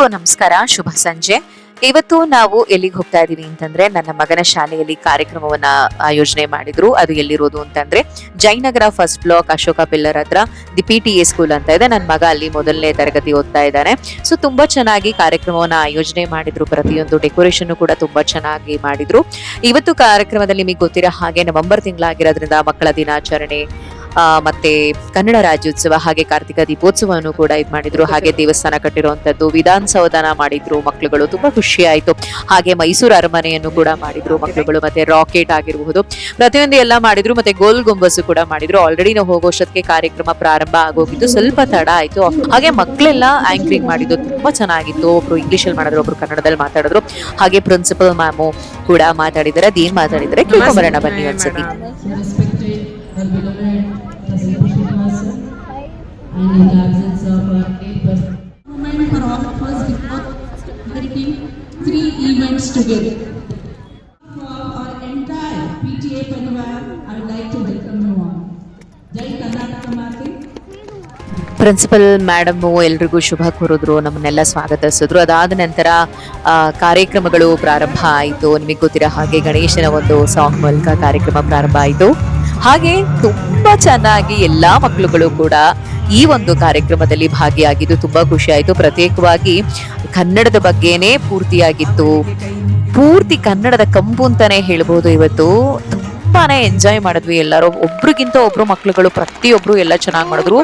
ಎಲ್ರಿಗೂ ನಮಸ್ಕಾರ, ಶುಭ ಸಂಜೆ. ಇವತ್ತು ನಾವು ಎಲ್ಲಿಗೆ ಹೋಗ್ತಾ ಇದೀವಿ ಅಂತಂದ್ರೆ, ನನ್ನ ಮಗನ ಶಾಲೆಯಲ್ಲಿ ಕಾರ್ಯಕ್ರಮವನ್ನ ಆಯೋಜನೆ ಮಾಡಿದ್ರು. ಅದು ಎಲ್ಲಿರೋದು ಅಂತಂದ್ರೆ Jayanagar first block Ashoka pillar ಹತ್ರ ದಿ PTA ಸ್ಕೂಲ್ ಅಂತ ಇದೆ. ನನ್ನ ಮಗ ಅಲ್ಲಿ ಮೊದಲನೇ ತರಗತಿ ಓದ್ತಾ ಇದ್ದಾನೆ. ಸೊ ತುಂಬಾ ಚೆನ್ನಾಗಿ ಕಾರ್ಯಕ್ರಮವನ್ನ ಆಯೋಜನೆ ಮಾಡಿದ್ರು. ಪ್ರತಿಯೊಂದು ಡೆಕೋರೇಷನ್ ಕೂಡ ತುಂಬಾ ಚೆನ್ನಾಗಿ ಮಾಡಿದ್ರು. ಇವತ್ತು ಕಾರ್ಯಕ್ರಮದಲ್ಲಿ ನಿಮಗೆ ಗೊತ್ತಿರೋ ಹಾಗೆ ನವೆಂಬರ್ ತಿಂಗಳಾಗಿರೋದ್ರಿಂದ ಮಕ್ಕಳ ದಿನಾಚರಣೆ, ಮತ್ತೆ ಕನ್ನಡ ರಾಜ್ಯೋತ್ಸವ, ಹಾಗೆ ಕಾರ್ತಿಕ ದೀಪೋತ್ಸವವನ್ನು ಕೂಡ ಮಾಡಿದ್ರು. ಹಾಗೆ ದೇವಸ್ಥಾನ ಕಟ್ಟಿರುವಂತದ್ದು, ವಿಧಾನಸೌಧನ ಮಾಡಿದ್ರು ಮಕ್ಕಳುಗಳು, ತುಂಬಾ ಖುಷಿ ಆಯ್ತು. ಹಾಗೆ ಮೈಸೂರು ಅರಮನೆಯನ್ನು ಕೂಡ ಮಾಡಿದ್ರು ಮಕ್ಕಳುಗಳು, ಮತ್ತೆ ರಾಕೆಟ್ ಆಗಿರಬಹುದು, ಪ್ರತಿಯೊಂದು ಎಲ್ಲ ಮಾಡಿದ್ರು. ಮತ್ತೆ ಗೋಲ್ ಗುಂಬಸು ಕೂಡ ಮಾಡಿದ್ರು. ಆಲ್ರೆಡಿ ನಾವು ಹೋಗೋಷ್ಟಕ್ಕೆ ಕಾರ್ಯಕ್ರಮ ಪ್ರಾರಂಭ ಆಗೋಗಿತ್ತು, ಸ್ವಲ್ಪ ತಡ ಆಯ್ತು. ಹಾಗೆ ಮಕ್ಕಳೆಲ್ಲ ಆಂಕರಿಂಗ್ ಮಾಡಿದ್ದು ತುಂಬಾ ಚೆನ್ನಾಗಿತ್ತು. ಒಬ್ರು ಇಂಗ್ಲಿಷ್ ಅಲ್ಲಿ ಮಾಡಿದ್ರು, ಒಬ್ರು ಕನ್ನಡದಲ್ಲಿ ಮಾತಾಡಿದ್ರು. ಹಾಗೆ ಪ್ರಿನ್ಸಿಪಲ್ ಮ್ಯಾಮು ಕೂಡ ಮಾತಾಡಿದ್ದಾರೆ. ಅದೇನ್ ಮಾತಾಡಿದ್ರೆ ಕೇಳ್ಕೊಂಬರೋಣ ಬನ್ನಿ ಒಂದ್ಸತಿ. And in the absence of our neighbors, moment for all of us before celebrating 3 events together. For our entire PTA Parivar, I would like to welcome you all. Jai Karnataka Mate. Principal madam ಎಲ್ರಿಗೂ ಶುಭ ಕೋರಿದ್ರು, ನಮ್ಮನ್ನೆಲ್ಲ ಸ್ವಾಗತಿಸಿದ್ರು. ಅದಾದ ನಂತರ ಕಾರ್ಯಕ್ರಮಗಳು ಪ್ರಾರಂಭ ಆಯಿತು. ನಿಮಗೆ ಗೊತ್ತಿರೋ ಹಾಗೆ ಗಣೇಶನ ಒಂದು ಸಾಂಗ್ ಮೂಲಕ ಕಾರ್ಯಕ್ರಮ ಪ್ರಾರಂಭ ಆಯಿತು. ಹಾಗೆ ತುಂಬಾ ಚೆನ್ನಾಗಿ ಎಲ್ಲಾ ಮಕ್ಕಳುಗಳು ಕೂಡ ಈ ಒಂದು ಕಾರ್ಯಕ್ರಮದಲ್ಲಿ ಭಾಗಿಯಾಗಿದ್ದು ತುಂಬಾ ಖುಷಿ ಆಯಿತು. ಪ್ರತ್ಯೇಕವಾಗಿ ಕನ್ನಡದ ಬಗ್ಗೆನೇ ಪೂರ್ತಿಯಾಗಿತ್ತು. ಪೂರ್ತಿ ಕನ್ನಡದ ಕಂಪು ಅಂತಾನೆ ಹೇಳ್ಬೋದು. ಇವತ್ತು ತುಂಬಾನೇ ಎಂಜಾಯ್ ಮಾಡಿದ್ವಿ ಎಲ್ಲರೂ. ಒಬ್ರಿಗಿಂತ ಒಬ್ರು ಮಕ್ಕಳುಗಳು ಪ್ರತಿಯೊಬ್ರು ಎಲ್ಲ ಚೆನ್ನಾಗಿ ಮಾಡಿದ್ರು.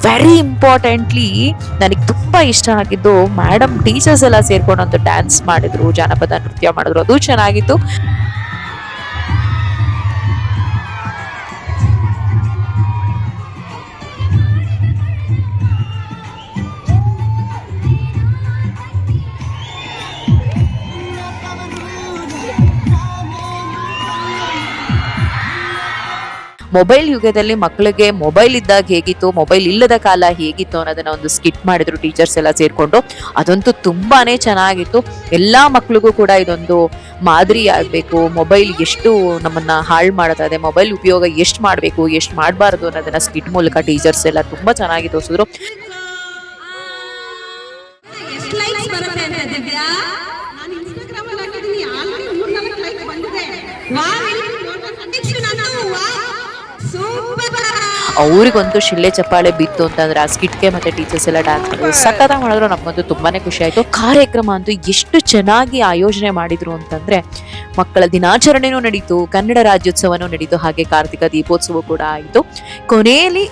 ವೆರಿ ಇಂಪಾರ್ಟೆಂಟ್ಲಿ ನನಗೆ ತುಂಬಾ ಇಷ್ಟ ಆಗಿದ್ದು, ಮೇಡಮ್ ಟೀಚರ್ಸ್ ಎಲ್ಲ ಸೇರ್ಕೊಂಡು ಒಂದು ಡ್ಯಾನ್ಸ್ ಮಾಡಿದ್ರು, ಜಾನಪದ ನೃತ್ಯ ಮಾಡಿದ್ರು. ಅದು ಚೆನ್ನಾಗಿತ್ತು. ಮೊಬೈಲ್ ಯುಗದಲ್ಲಿ ಮಕ್ಕಳಿಗೆ ಮೊಬೈಲ್ ಇದ್ದಾಗ ಹೇಗಿತ್ತು, ಮೊಬೈಲ್ ಇಲ್ಲದ ಕಾಲ ಹೇಗಿತ್ತು ಅನ್ನೋದನ್ನ ಒಂದು ಸ್ಕಿಟ್ ಮಾಡಿದ್ರು ಟೀಚರ್ಸ್ ಎಲ್ಲ ಸೇರ್ಕೊಂಡು. ಅದಂತೂ ತುಂಬಾನೇ ಚೆನ್ನಾಗಿತ್ತು. ಎಲ್ಲಾ ಮಕ್ಳಿಗೂ ಕೂಡ ಇದೊಂದು ಮಾದರಿ ಆಗ್ಬೇಕು. ಮೊಬೈಲ್ ಎಷ್ಟು ನಮ್ಮನ್ನ ಹಾಳು ಮಾಡ್ತಾ ಇದೆ, ಮೊಬೈಲ್ ಉಪಯೋಗ ಎಷ್ಟು ಮಾಡಬೇಕು, ಎಷ್ಟು ಮಾಡಬಾರ್ದು ಅನ್ನೋದನ್ನ ಸ್ಕಿಟ್ ಮೂಲಕ ಟೀಚರ್ಸ್ ಎಲ್ಲ ತುಂಬಾ ಚೆನ್ನಾಗಿ ತೋರಿಸಿದ್ರು. ಅವ್ರಿಗಂತೂ ಶಿಳ್ಳೆ ಚಪ್ಪಾಳೆ ಬಿತ್ತು ಅಂತಂದ್ರೆ ಆ ಸ್ಕಿಟ್ಗೆ ಮತ್ತೆ ಟೀಚರ್ಸ್ ಎಲ್ಲ ಡ್ಯಾನ್ಸ್ ಮಾಡಿದ್ರು, ಸಖತ್ತಾಗಿ ಮಾಡಿದ್ರು. ನಮಗಂತೂ ತುಂಬಾನೇ ಖುಷಿ ಆಯ್ತು. ಕಾರ್ಯಕ್ರಮ ಅಂತೂ ಎಷ್ಟು ಚೆನ್ನಾಗಿ ಆಯೋಜನೆ ಮಾಡಿದ್ರು ಅಂತಂದ್ರೆ, ಮಕ್ಕಳ ದಿನಾಚರಣೆನೂ ನಡೀತು, ಕನ್ನಡ ರಾಜ್ಯೋತ್ಸವನೂ ನಡೀತು, ಹಾಗೆ ಕಾರ್ತಿಕ ದೀಪೋತ್ಸವ ಕೂಡ ಆಯಿತು. ಕೊನೆಯಲ್ಲಿ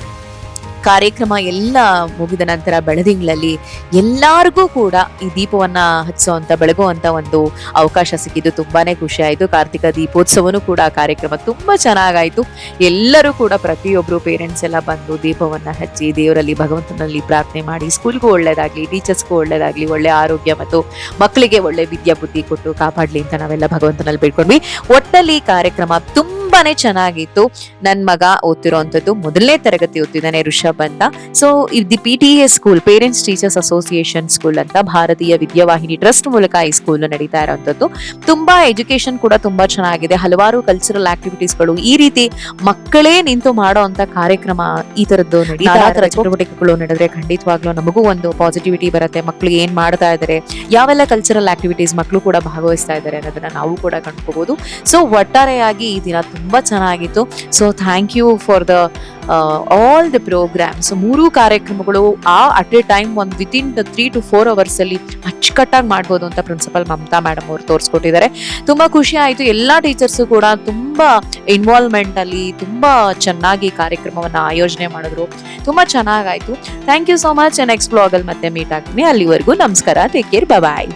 ಕಾರ್ಯಕ್ರಮ ಎಲ್ಲ ಮುಗಿದ ನಂತರ ಬೆಳದಿಂಗಳಲ್ಲಿ ಎಲ್ಲರಿಗೂ ಕೂಡ ಈ ದೀಪವನ್ನ ಹಚ್ಚುವಂತ, ಬೆಳಗುವಂತ ಒಂದು ಅವಕಾಶ ಸಿಕ್ಕಿದ್ದು ತುಂಬಾನೇ ಖುಷಿ ಆಯ್ತು. ಕಾರ್ತಿಕ ದೀಪೋತ್ಸವನೂ ಕೂಡ ಕಾರ್ಯಕ್ರಮ ತುಂಬಾ ಚೆನ್ನಾಗಾಯ್ತು. ಎಲ್ಲರೂ ಕೂಡ ಪ್ರತಿಯೊಬ್ರು ಪೇರೆಂಟ್ಸ್ ಎಲ್ಲ ಬಂದು ದೀಪವನ್ನ ಹಚ್ಚಿ ದೇವರಲ್ಲಿ ಭಗವಂತನಲ್ಲಿ ಪ್ರಾರ್ಥನೆ ಮಾಡಿ ಸ್ಕೂಲ್ಗೂ ಒಳ್ಳೇದಾಗ್ಲಿ, ಟೀಚರ್ಸ್ಗೂ ಒಳ್ಳೇದಾಗ್ಲಿ, ಒಳ್ಳೆ ಆರೋಗ್ಯ ಮತ್ತು ಮಕ್ಕಳಿಗೆ ಒಳ್ಳೆ ವಿದ್ಯಾ ಬುದ್ಧಿ ಕೊಟ್ಟು ಕಾಪಾಡ್ಲಿ ಅಂತ ನಾವೆಲ್ಲ ಭಗವಂತನಲ್ಲಿ ಬೇಡ್ಕೊಂಡ್ವಿ. ಒಟ್ಟಲ್ಲಿ ಕಾರ್ಯಕ್ರಮ ತುಂಬಾನೇ ಚೆನ್ನಾಗಿತ್ತು. ನನ್ ಮಗ ಓದ್ತಿರೋಂಥದ್ದು ಮೊದಲನೇ ತರಗತಿ ಓದ್ತಿದ್ದಾನೆ, ಋಷಭ ಕ್ಲಬ್ ಅಂತ. So the PTA school, parents teachers association school ಅಂತ, ಭಾರತೀಯ ವಿದ್ಯಾವಾಹಿನಿ ಟ್ರಸ್ಟ್ ಮೂಲಕ ಈ ಸ್ಕೂಲ್ ನಡೀತಾ ಇರುವಂತದ್ದು. ತುಂಬಾ ಎಜುಕೇಶನ್ ಕೂಡ ತುಂಬಾ ಚೆನ್ನಾಗಿದೆ. ಹಲವಾರು ಕಲ್ಚರಲ್ ಆಕ್ಟಿವಿಟೀಸ್ಗಳು, ಈ ರೀತಿ ಮಕ್ಕಳೇ ನಿಂತು ಮಾಡೋ ಅಂತ ಕಾರ್ಯಕ್ರಮ, ಈ ತರದ್ದು ನಡೀತಾ ಇರೋ ಚಟುವಟಿಕೆಗಳು ನಡೆದ್ರೆ ಖಂಡಿತವಾಗ್ಲೂ ನಮಗೂ ಒಂದು ಪಾಸಿಟಿವಿಟಿ ಬರುತ್ತೆ. ಮಕ್ಕಳು ಏನ್ ಮಾಡ್ತಾ ಇದ್ದಾರೆ, ಯಾವೆಲ್ಲ ಕಲ್ಚರಲ್ ಆಕ್ಟಿವಿಟೀಸ್ ಮಕ್ಕಳು ಕೂಡ ಭಾಗವಹಿಸ್ತಾ ಇದ್ದಾರೆ ಅನ್ನೋದನ್ನ ನಾವು ಕೂಡ ಕಂಡುಕೋಬಹುದು. ಸೊ ಒಟ್ಟಾರೆಯಾಗಿ ಈ ದಿನ ತುಂಬಾ ಚೆನ್ನಾಗಿತ್ತು. So thank you for the all the programmes. 3 ಕಾರ್ಯಕ್ರಮಗಳು ಅಟ್ ಎ ಟೈಮ್ ಒಂದು ವಿತಿನ್ 3 to 4 hours ಅಲ್ಲಿ ಅಚ್ಚುಕಟ್ಟಾಗಿ ಮಾಡ್ಬೋದು ಅಂತ ಪ್ರಿನ್ಸಿಪಲ್ ಮಮತಾ ಮೇಡಮ್ ಅವರು ತೋರಿಸ್ಕೊಟ್ಟಿದ್ದಾರೆ. ತುಂಬಾ ಖುಷಿ ಆಯ್ತು. ಎಲ್ಲಾ ಟೀಚರ್ಸು ಕೂಡ ತುಂಬಾ ಇನ್ವಾಲ್ವ್ಮೆಂಟ್ ಅಲ್ಲಿ ತುಂಬಾ ಚೆನ್ನಾಗಿ ಕಾರ್ಯಕ್ರಮವನ್ನ ಆಯೋಜನೆ ಮಾಡಿದ್ರು. ತುಂಬಾ ಚೆನ್ನಾಗಾಯ್ತು. Thank you so much. Next blog ಅಲ್ಲಿ ಮತ್ತೆ ಮೀಟ್ ಆಗ್ತೀನಿ. ಅಲ್ಲಿವರೆಗೂ ನಮಸ್ಕಾರ. Take care. ಬಾಯ್.